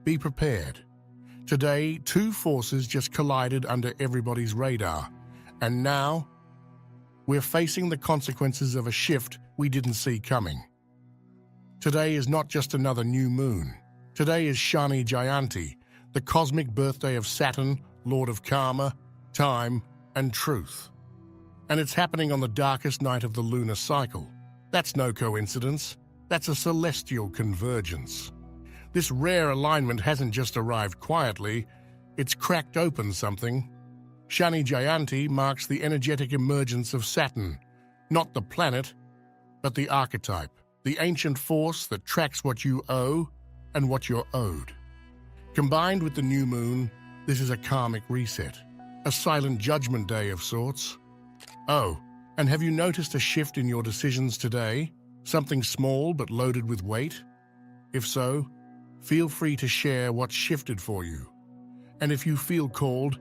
be prepared. Today, two forces just collided under everybody's radar, and now we're facing the consequences of a shift we didn't see coming. Today is not just another new moon. Today is Shani Jayanti, the cosmic birthday of Saturn, Lord of Karma, Time, and Truth. And it's happening on the darkest night of the lunar cycle. That's no coincidence. That's a celestial convergence. This rare alignment hasn't just arrived quietly, it's cracked open something. Shani Jayanti marks the energetic emergence of Saturn, not the planet, but the archetype, the ancient force that tracks what you owe and what you're owed. Combined with the new moon, this is a karmic reset, a silent judgment day of sorts. Oh, and have you noticed a shift in your decisions today? Something small but loaded with weight? If so, feel free to share what's shifted for you. And if you feel called,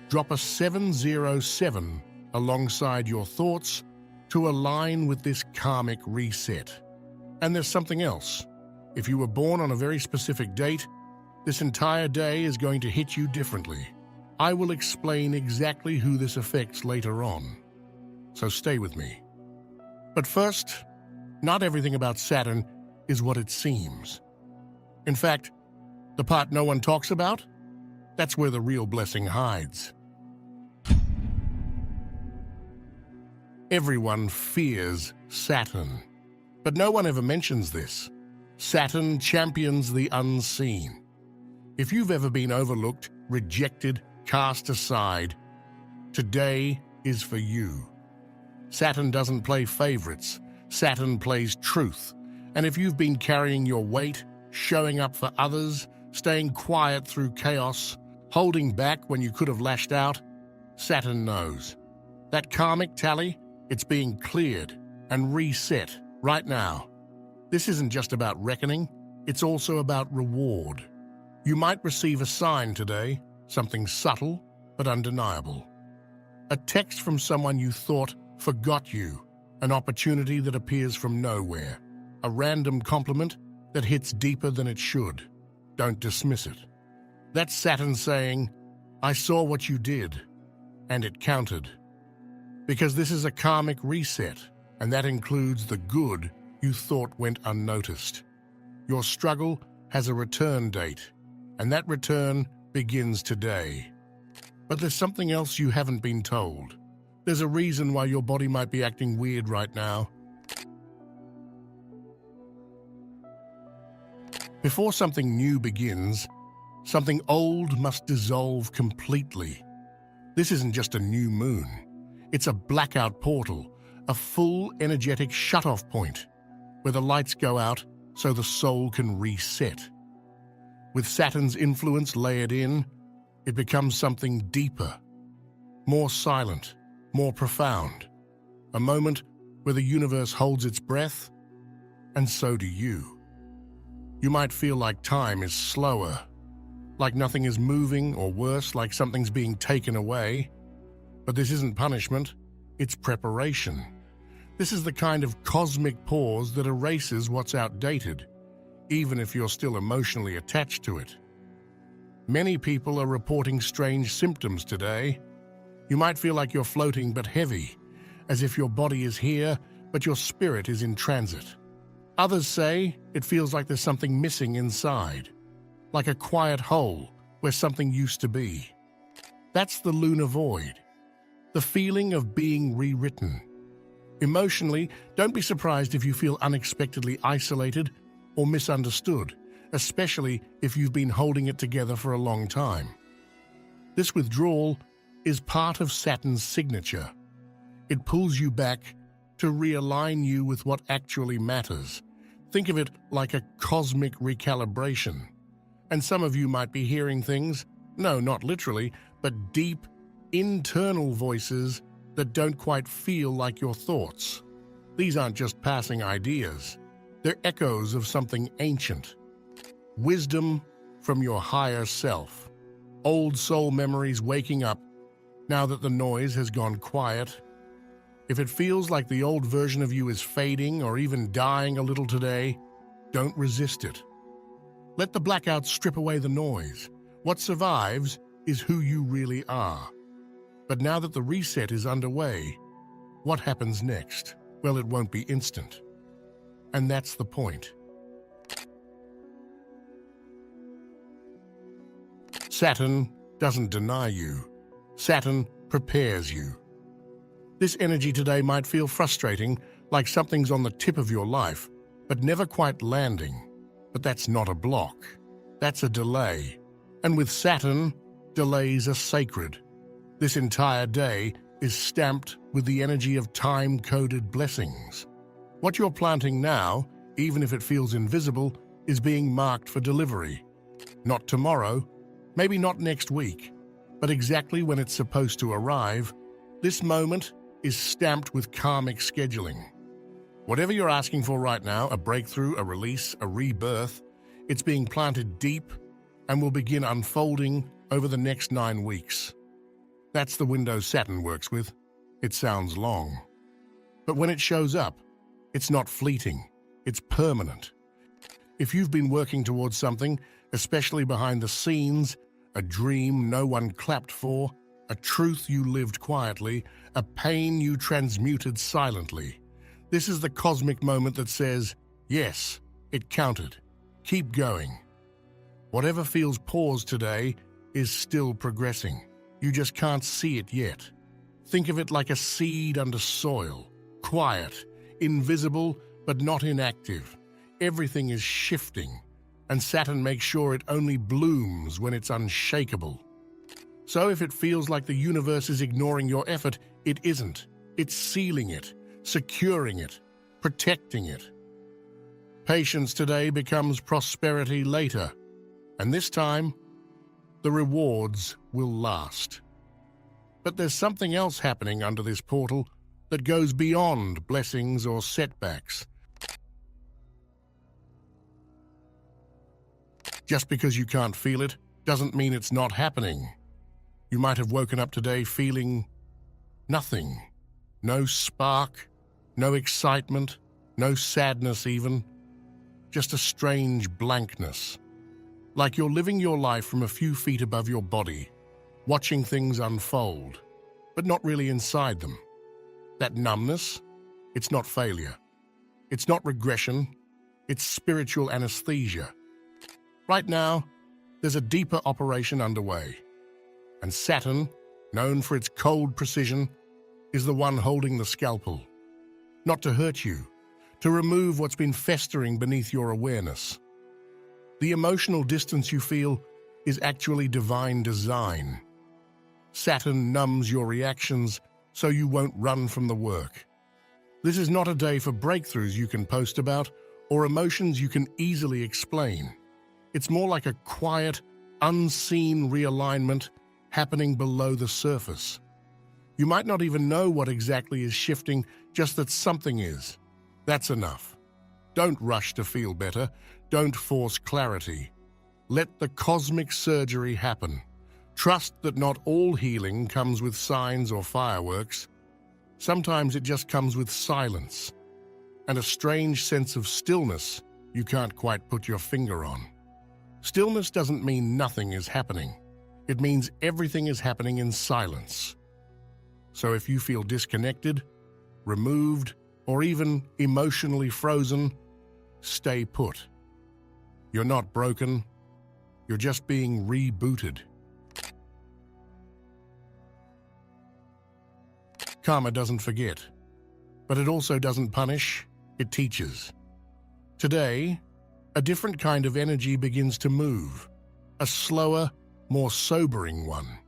drop a 707 alongside your thoughts to align with this karmic reset. And there's something else. If you were born on a very specific date, this entire day is going to hit you differently. I will explain exactly who this affects later on. So stay with me. But first, not everything about Saturn is what it seems. In fact, the part no one talks about, that's where the real blessing hides. Everyone fears Saturn, but no one ever mentions this. Saturn champions the unseen. If you've ever been overlooked, rejected, cast aside, today is for you. Saturn doesn't play favorites. Saturn plays truth. And if you've been carrying your weight, showing up for others, staying quiet through chaos, holding back when you could have lashed out, Saturn knows. That karmic tally, it's being cleared and reset right now. This isn't just about reckoning, it's also about reward. You might receive a sign today, something subtle but undeniable. A text from someone you thought forgot you, an opportunity that appears from nowhere, a random compliment that hits deeper than it should. Don't dismiss it. That's Saturn saying, I saw what you did, and it counted. Because this is a karmic reset, and that includes the good you thought went unnoticed. Your struggle has a return date, and that return begins today. But there's something else you haven't been told. There's a reason why your body might be acting weird right now. Before something new begins, something old must dissolve completely. This isn't just a new moon. It's a blackout portal, a full energetic shut-off point, where the lights go out so the soul can reset. With Saturn's influence layered in, it becomes something deeper, more silent, more profound. A moment where the universe holds its breath, and so do you. You might feel like time is slower, like nothing is moving, or worse, like something's being taken away. But this isn't punishment, it's preparation. This is the kind of cosmic pause that erases what's outdated, even if you're still emotionally attached to it. Many people are reporting strange symptoms today. You might feel like you're floating but heavy, as if your body is here, but your spirit is in transit. Others say it feels like there's something missing inside, like a quiet hole where something used to be. That's the lunar void, the feeling of being rewritten. Emotionally, don't be surprised if you feel unexpectedly isolated or misunderstood, especially if you've been holding it together for a long time. This withdrawal is part of Saturn's signature. It pulls you back to realign you with what actually matters. Think of it like a cosmic recalibration. And some of you might be hearing things, no, not literally, but deep, internal voices that don't quite feel like your thoughts. These aren't just passing ideas. They're echoes of something ancient. Wisdom from your higher self. Old soul memories waking up now that the noise has gone quiet. If it feels like the old version of you is fading or even dying a little today, don't resist it. Let the blackouts strip away the noise. What survives is who you really are. But now that the reset is underway, what happens next? Well, it won't be instant. And that's the point. Saturn doesn't deny you. Saturn prepares you. This energy today might feel frustrating, like something's on the tip of your life, but never quite landing. But that's not a block. That's a delay. And with Saturn, delays are sacred. This entire day is stamped with the energy of time-coded blessings. What you're planting now, even if it feels invisible, is being marked for delivery. Not tomorrow, maybe not next week, but exactly when it's supposed to arrive. This moment is stamped with karmic scheduling. Whatever you're asking for right now, a breakthrough, a release, a rebirth, it's being planted deep and will begin unfolding over the next 9 weeks. That's the window Saturn works with. It sounds long. But when it shows up, it's not fleeting, it's permanent. If you've been working towards something, especially behind the scenes, a dream no one clapped for, a truth you lived quietly, a pain you transmuted silently, this is the cosmic moment that says, yes, it counted. Keep going. Whatever feels paused today is still progressing. You just can't see it yet. Think of it like a seed under soil, quiet, invisible, but not inactive. Everything is shifting, and Saturn makes sure it only blooms when it's unshakable. So if it feels like the universe is ignoring your effort, it isn't. It's sealing it, securing it, protecting it. Patience today becomes prosperity later, and this time, the rewards will last. But there's something else happening under this portal that goes beyond blessings or setbacks. Just because you can't feel it doesn't mean it's not happening. You might have woken up today feeling nothing. No spark, no excitement, no sadness even. Just a strange blankness. Like you're living your life from a few feet above your body, watching things unfold, but not really inside them. That numbness, it's not failure. It's not regression. It's spiritual anesthesia. Right now, there's a deeper operation underway. And Saturn, known for its cold precision, is the one holding the scalpel. Not to hurt you, to remove what's been festering beneath your awareness. The emotional distance you feel is actually divine design. Saturn numbs your reactions so you won't run from the work. This is not a day for breakthroughs you can post about or emotions you can easily explain. It's more like a quiet, unseen realignment happening below the surface. You might not even know what exactly is shifting, just that something is. That's enough. Don't rush to feel better. Don't force clarity. Let the cosmic surgery happen. Trust that not all healing comes with signs or fireworks. Sometimes it just comes with silence and a strange sense of stillness you can't quite put your finger on. Stillness doesn't mean nothing is happening. It means everything is happening in silence. So if you feel disconnected, removed, or even emotionally frozen, stay put. You're not broken. You're just being rebooted. Karma doesn't forget, but it also doesn't punish, it teaches. Today, a different kind of energy begins to move, a slower, more sobering one.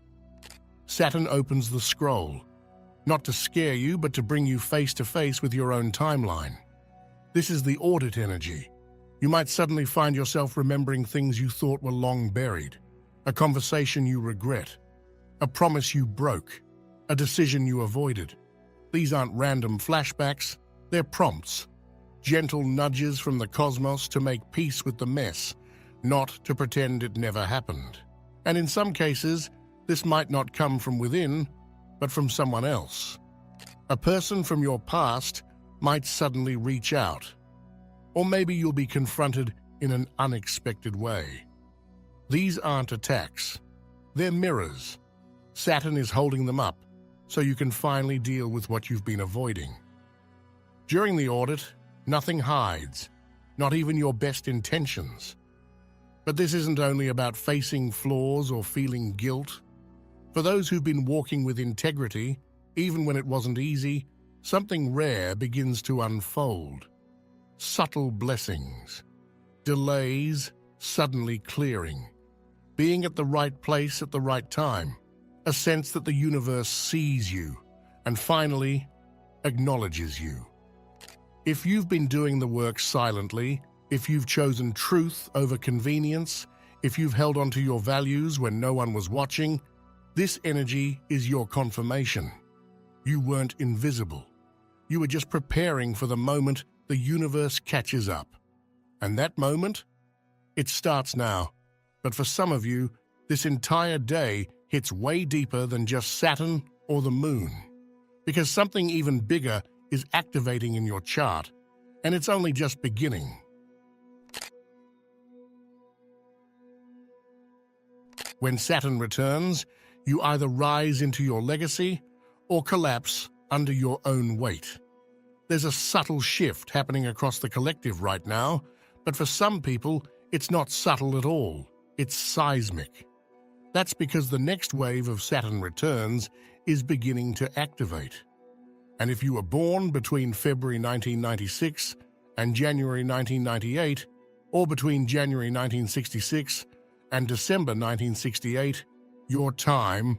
Saturn opens the scroll, not to scare you, but to bring you face to face with your own timeline. This is the audit energy. You might suddenly find yourself remembering things you thought were long buried, a conversation you regret, a promise you broke, a decision you avoided. These aren't random flashbacks, they're prompts, gentle nudges from the cosmos to make peace with the mess, not to pretend it never happened. And in some cases, this might not come from within, but from someone else. A person from your past might suddenly reach out. Or maybe you'll be confronted in an unexpected way. These aren't attacks. They're mirrors. Saturn is holding them up so you can finally deal with what you've been avoiding. During the audit, nothing hides, not even your best intentions. But this isn't only about facing flaws or feeling guilt. For those who've been walking with integrity, even when it wasn't easy, something rare begins to unfold. Subtle blessings. Delays suddenly clearing. Being at the right place at the right time. A sense that the universe sees you and finally acknowledges you. If you've been doing the work silently, if you've chosen truth over convenience, if you've held on to your values when no one was watching, this energy is your confirmation. You weren't invisible. You were just preparing for the moment the universe catches up. And that moment? It starts now. But for some of you, this entire day hits way deeper than just Saturn or the Moon. Because something even bigger is activating in your chart, and it's only just beginning. When Saturn returns, you either rise into your legacy or collapse under your own weight. There's a subtle shift happening across the collective right now, but for some people, it's not subtle at all. It's seismic. That's because the next wave of Saturn returns is beginning to activate. And if you were born between February 1996 and January 1998, or between January 1966 and December 1968, your time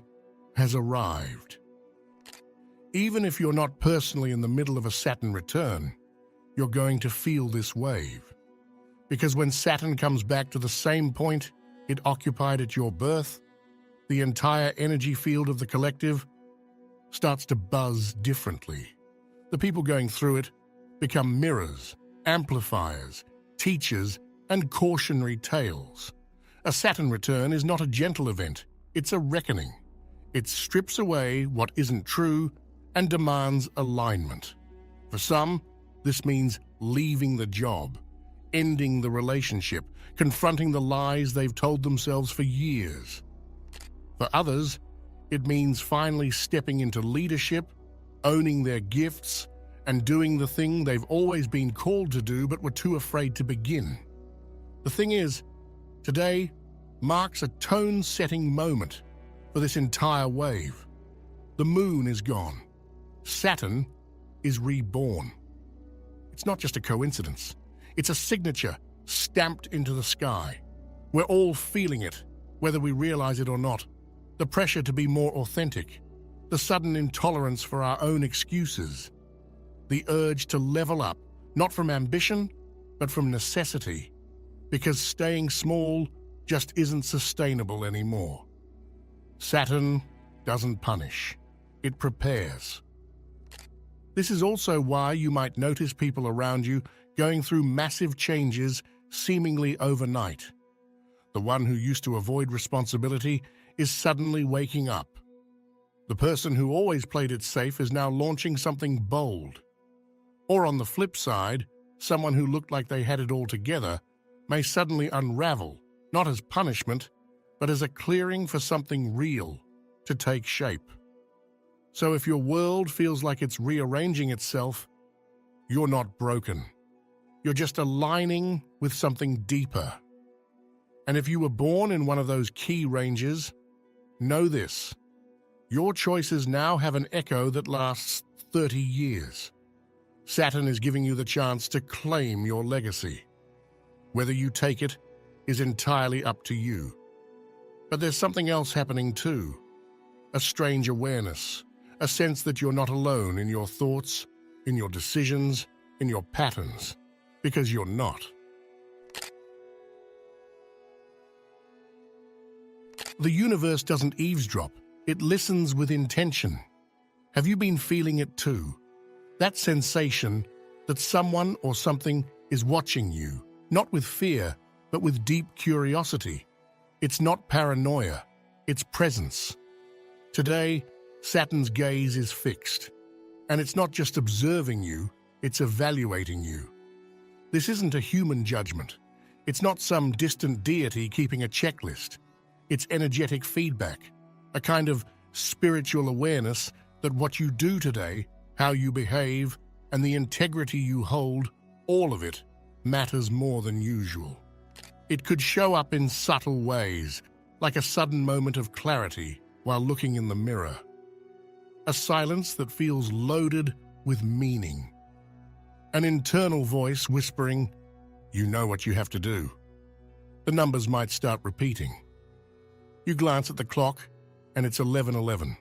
has arrived. Even if you're not personally in the middle of a Saturn return, you're going to feel this wave. Because when Saturn comes back to the same point it occupied at your birth, the entire energy field of the collective starts to buzz differently. The people going through it become mirrors, amplifiers, teachers, and cautionary tales. A Saturn return is not a gentle event, it's a reckoning. It strips away what isn't true and demands alignment. For some, this means leaving the job, ending the relationship, confronting the lies they've told themselves for years. For others, it means finally stepping into leadership, owning their gifts, and doing the thing they've always been called to do but were too afraid to begin. The thing is, today marks a tone-setting moment for this entire wave. The Moon is gone. Saturn is reborn. It's not just a coincidence. It's a signature stamped into the sky. We're all feeling it, whether we realize it or not. The pressure to be more authentic, the sudden intolerance for our own excuses, the urge to level up, not from ambition, but from necessity, because staying small just isn't sustainable anymore. Saturn doesn't punish, it prepares. This is also why you might notice people around you going through massive changes seemingly overnight. The one who used to avoid responsibility is suddenly waking up. The person who always played it safe is now launching something bold. Or on the flip side, someone who looked like they had it all together may suddenly unravel, not as punishment, but as a clearing for something real to take shape. So if your world feels like it's rearranging itself, you're not broken. You're just aligning with something deeper. And if you were born in one of those key ranges, know this: your choices now have an echo that lasts 30 years. Saturn is giving you the chance to claim your legacy. Whether you take it is entirely up to you. But there's something else happening too. A strange awareness, a sense that you're not alone in your thoughts, in your decisions, in your patterns, because you're not. The universe doesn't eavesdrop, it listens with intention. Have you been feeling it too? That sensation that someone or something is watching you, not with fear, but with deep curiosity. It's not paranoia, it's presence. Today, Saturn's gaze is fixed, and it's not just observing you, it's evaluating you. This isn't a human judgment. It's not some distant deity keeping a checklist. It's energetic feedback, a kind of spiritual awareness that what you do today, how you behave, and the integrity you hold, all of it matters more than usual. It could show up in subtle ways, like a sudden moment of clarity while looking in the mirror. A silence that feels loaded with meaning. An internal voice whispering, "You know what you have to do." The numbers might start repeating. You glance at the clock, and it's 11:11.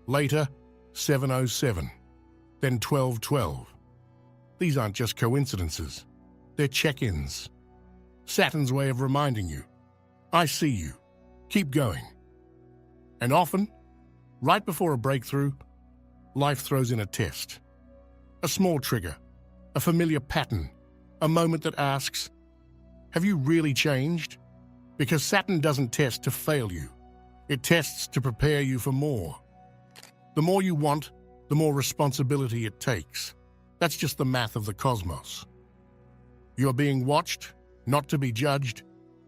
Later, 7:07. Then 12:12. These aren't just coincidences. They're check-ins. Saturn's way of reminding you, "I see you. Keep going." And often, right before a breakthrough, life throws in a test. A small trigger, a familiar pattern, a moment that asks, "Have you really changed?" Because Saturn doesn't test to fail you. It tests to prepare you for more. The more you want, the more responsibility it takes. That's just the math of the cosmos. You're being watched, not to be judged,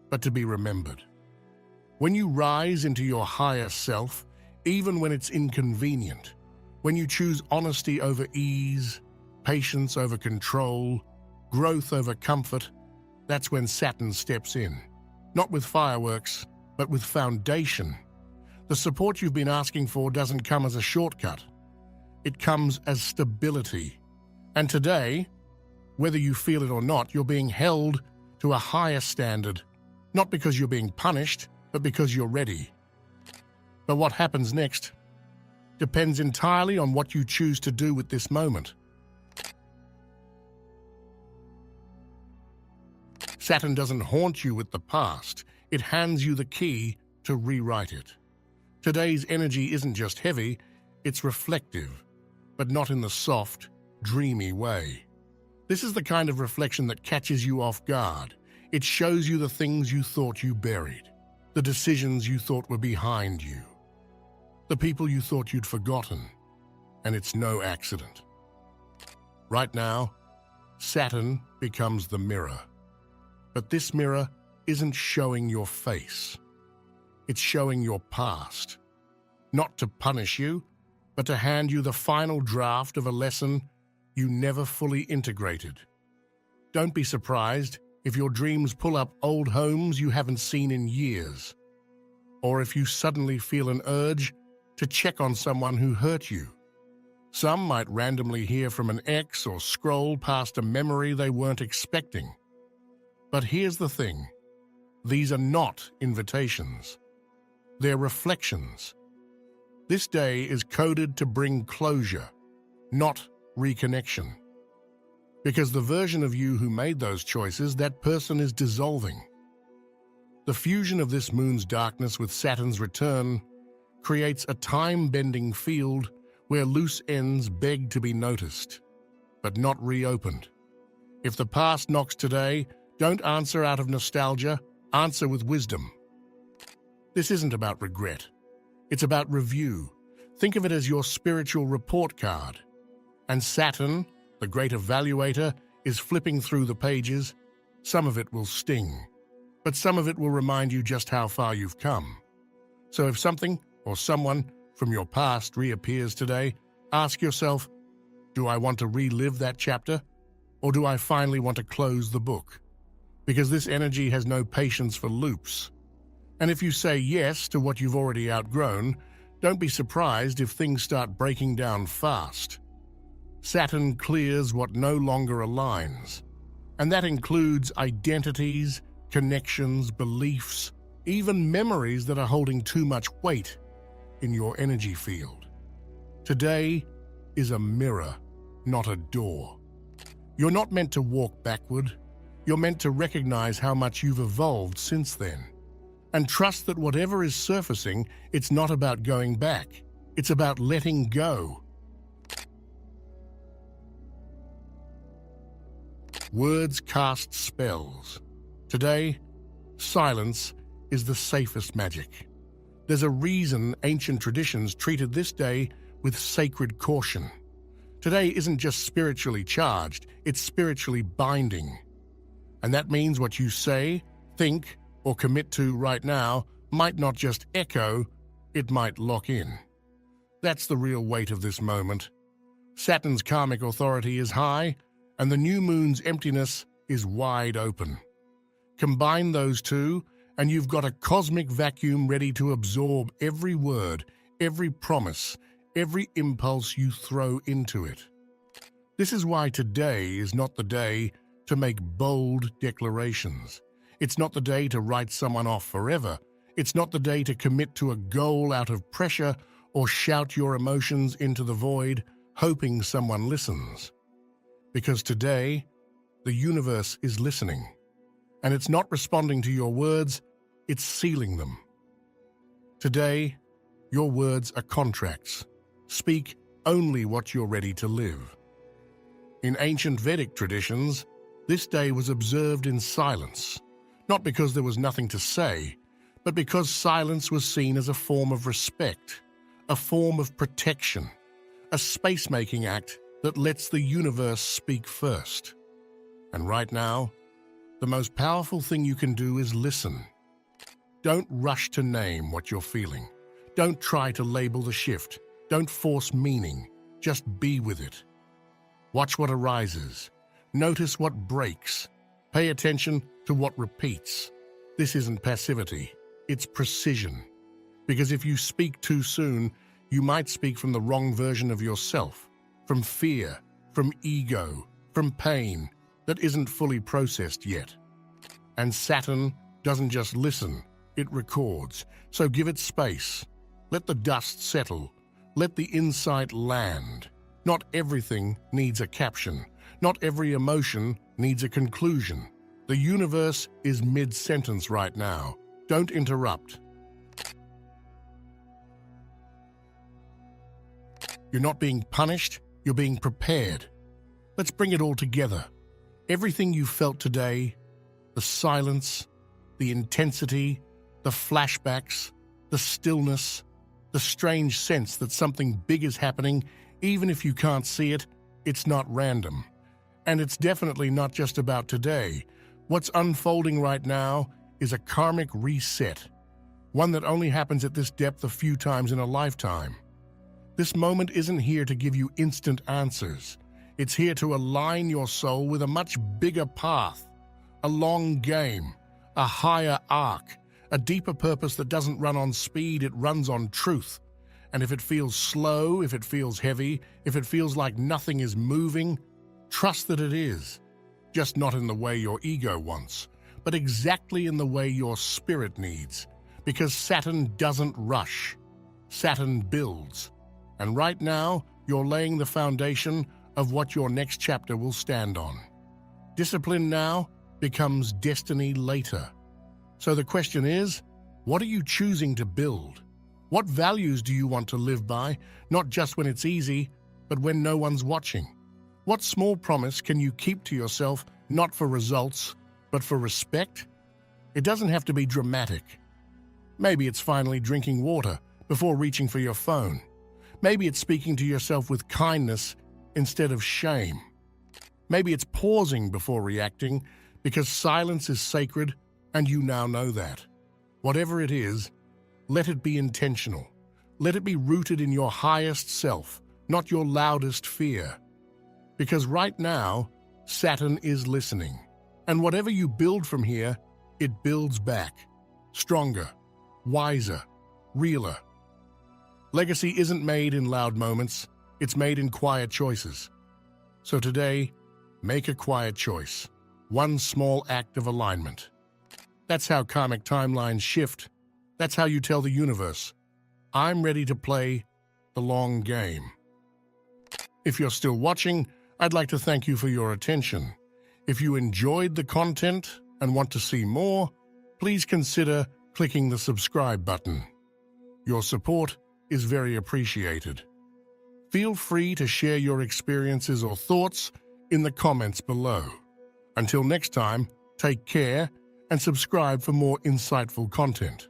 but to be remembered. When you rise into your higher self, even when it's inconvenient, when you choose honesty over ease, patience over control, growth over comfort, that's when Saturn steps in. Not with fireworks, but with foundation. The support you've been asking for doesn't come as a shortcut. It comes as stability. And today, whether you feel it or not, you're being held to a higher standard, not because you're being punished, but because you're ready. But what happens next depends entirely on what you choose to do with this moment. Saturn doesn't haunt you with the past. It hands you the key to rewrite it. Today's energy isn't just heavy, it's reflective, but not in the soft, dreamy way. This is the kind of reflection that catches you off guard. It shows you the things you thought you buried, the decisions you thought were behind you, the people you thought you'd forgotten, and it's no accident. Right now, Saturn becomes the mirror. But this mirror isn't showing your face. It's showing your past. Not to punish you, but to hand you the final draft of a lesson you never fully integrated. Don't be surprised if your dreams pull up old homes you haven't seen in years, or if you suddenly feel an urge to check on someone who hurt you. Some might randomly hear from an ex or scroll past a memory they weren't expecting. But here's the thing. These are not invitations. They're reflections. This day is coded to bring closure, not reconnection. Because the version of you who made those choices, that person is dissolving. The fusion of this moon's darkness with Saturn's return creates a time-bending field where loose ends beg to be noticed, but not reopened. If the past knocks today, don't answer out of nostalgia, answer with wisdom. This isn't about regret. It's about review. Think of it as your spiritual report card. And Saturn, the great evaluator, is flipping through the pages. Some of it will sting, but some of it will remind you just how far you've come. So if something or someone from your past reappears today, ask yourself, do I want to relive that chapter? Or do I finally want to close the book? Because this energy has no patience for loops. And if you say yes to what you've already outgrown, don't be surprised if things start breaking down fast. Saturn clears what no longer aligns. And that includes identities, connections, beliefs, even memories that are holding too much weight in your energy field. Today is a mirror, not a door. You're not meant to walk backward. You're meant to recognize how much you've evolved since then. And trust that whatever is surfacing, it's not about going back. It's about letting go. Words cast spells. Today, silence is the safest magic. There's a reason ancient traditions treated this day with sacred caution. Today isn't just spiritually charged, it's spiritually binding. And that means what you say, think, or commit to right now might not just echo, it might lock in. That's the real weight of this moment. Saturn's karmic authority is high, and the new moon's emptiness is wide open. Combine those two, and you've got a cosmic vacuum ready to absorb every word, every promise, every impulse you throw into it. This is why today is not the day to make bold declarations. It's not the day to write someone off forever. It's not the day to commit to a goal out of pressure or shout your emotions into the void, hoping someone listens. Because today, the universe is listening. And it's not responding to your words, it's sealing them. Today, your words are contracts. Speak only what you're ready to live. In ancient Vedic traditions, this day was observed in silence, not because there was nothing to say, but because silence was seen as a form of respect, a form of protection, a space-making act that lets the universe speak first. And right now, the most powerful thing you can do is listen. Don't rush to name what you're feeling. Don't try to label the shift. Don't force meaning. Just be with it. Watch what arises. Notice what breaks. Pay attention to what repeats. This isn't passivity. It's precision. Because if you speak too soon, you might speak from the wrong version of yourself, from fear, from ego, from pain that isn't fully processed yet. And Saturn doesn't just listen, it records. So give it space. Let the dust settle. Let the insight land. Not everything needs a caption. Not every emotion needs a conclusion. The universe is mid-sentence right now. Don't interrupt. You're not being punished, you're being prepared. Let's bring it all together. Everything you felt today, the silence, the intensity, the flashbacks, the stillness, the strange sense that something big is happening, even if you can't see it, it's not random. And it's definitely not just about today. What's unfolding right now is a karmic reset, one that only happens at this depth a few times in a lifetime. This moment isn't here to give you instant answers. It's here to align your soul with a much bigger path, a long game, a higher arc, a deeper purpose that doesn't run on speed, it runs on truth. And if it feels slow, if it feels heavy, if it feels like nothing is moving, trust that it is. Just not in the way your ego wants, but exactly in the way your spirit needs. Because Saturn doesn't rush. Saturn builds. And right now, you're laying the foundation of what your next chapter will stand on. Discipline now becomes destiny later. So the question is, what are you choosing to build? What values do you want to live by, not just when it's easy, but when no one's watching? What small promise can you keep to yourself, not for results, but for respect? It doesn't have to be dramatic. Maybe it's finally drinking water before reaching for your phone. Maybe it's speaking to yourself with kindness instead of shame. Maybe it's pausing before reacting, because silence is sacred and you now know that. Whatever it is, let it be intentional. Let it be rooted in your highest self, not your loudest fear. Because right now, Saturn is listening. And whatever you build from here, it builds back. Stronger, wiser, realer. Legacy isn't made in loud moments, it's made in quiet choices. So today, make a quiet choice. One small act of alignment. That's how karmic timelines shift. That's how you tell the universe, I'm ready to play the long game. If you're still watching, I'd like to thank you for your attention. If you enjoyed the content and want to see more, please consider clicking the subscribe button. Your support is very appreciated. Feel free to share your experiences or thoughts in the comments below. Until next time, take care and subscribe for more insightful content.